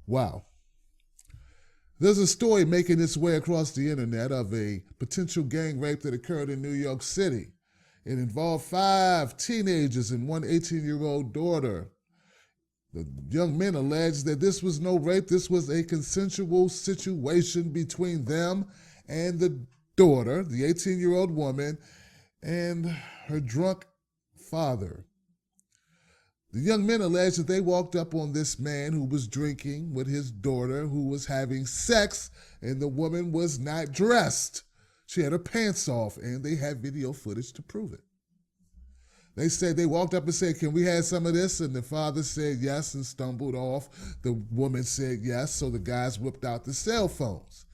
Wow. There's a story making its way across the internet of a potential gang rape that occurred in New York City. It involved 5 teenagers and one 18-year-old daughter. The young men alleged that this was no rape, this was a consensual situation between them and the daughter, the 18-year-old woman, and her drunk father. The young men alleged that they walked up on this man who was drinking with his daughter, who was having sex, and the woman was not dressed. She had her pants off, and they had video footage to prove it. They said they walked up and said, "Can we have some of this?" And the father said yes and stumbled off. The woman said yes, so the guys whipped out the cell phones.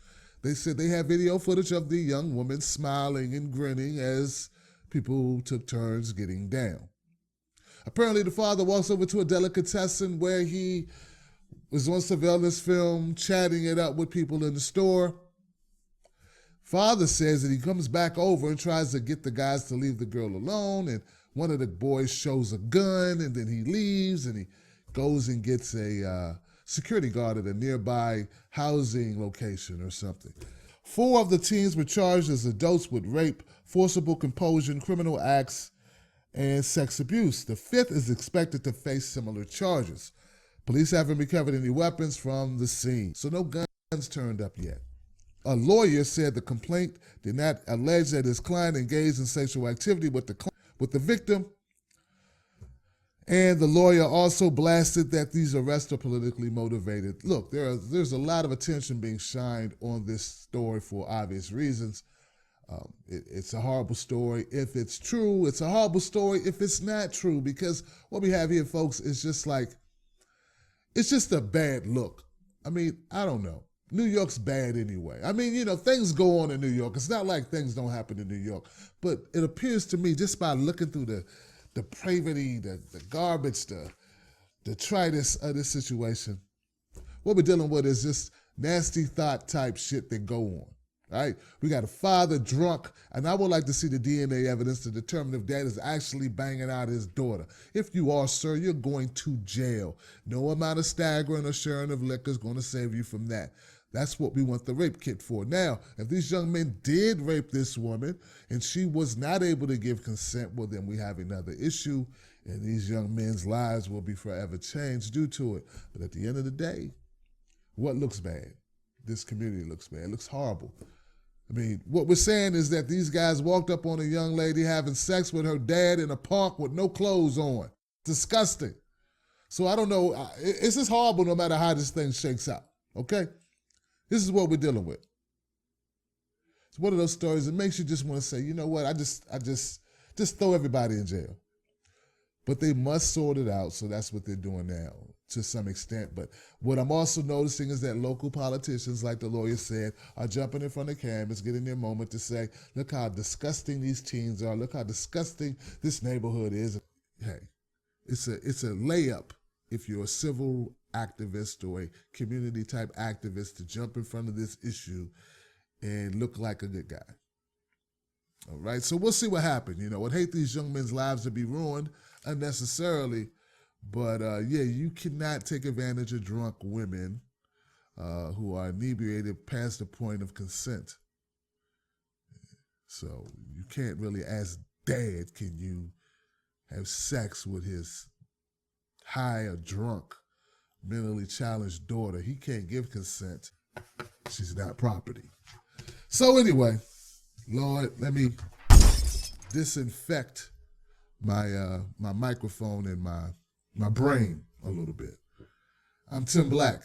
They said they had video footage of the young woman smiling and grinning as people took turns getting down. Apparently, the father walks over to a delicatessen where he was on surveillance film, chatting it up with people in the store. Father says that he comes back over and tries to get the guys to leave the girl alone, and one of the boys shows a gun, and then he leaves, and he goes and gets a security guard at a nearby housing location or something. 4 of the teens were charged as adults with rape, forcible compulsion, criminal acts, and sex abuse. The 5th is expected to face similar charges. Police haven't recovered any weapons from the scene, so no guns turned up yet. A lawyer said the complaint did not allege that his client engaged in sexual activity with the victim, and the lawyer also blasted that these arrests are politically motivated. Look, there's a lot of attention being shined on this story for obvious reasons. It's a horrible story if it's true. It's a horrible story if it's not true, because what we have here, folks, is just like, it's just a bad look. I mean, I don't know. New York's bad anyway. I mean, things go on in New York. It's not like things don't happen in New York. But it appears to me, just by looking through the depravity, the garbage, the detritus of this situation, what we're dealing with is just nasty thought type shit that go on. Right? We got a father drunk, and I would like to see the DNA evidence to determine if dad is actually banging out his daughter. If you are, sir, you're going to jail. No amount of staggering or sharing of liquor is going to save you from that. That's what we want the rape kit for. Now, if these young men did rape this woman and she was not able to give consent, well, then we have another issue, and these young men's lives will be forever changed due to it. But at the end of the day, what looks bad? This community looks bad. It looks horrible. I mean, what we're saying is that these guys walked up on a young lady having sex with her dad in a park with no clothes on. Disgusting. So I don't know. It's just horrible no matter how this thing shakes out, okay? This is what we're dealing with. It's one of those stories that makes you just want to say, you know what, I just throw everybody in jail. But they must sort it out, so that's what they're doing now to some extent. But what I'm also noticing is that local politicians, like the lawyer said, are jumping in front of cameras, getting their moment to say, look how disgusting these teens are, look how disgusting this neighborhood is. Hey, it's a layup if you're a civil activist or a community type activist to jump in front of this issue and look like a good guy. All right, so we'll see what happens. I'd hate these young men's lives to be ruined unnecessarily, but yeah, you cannot take advantage of drunk women who are inebriated past the point of consent. So you can't really ask dad, can you have sex with his high or drunk, mentally challenged daughter? He can't give consent. She's not property. So anyway, Lord, let me disinfect my my microphone and my brain a little bit. I'm Tim Black.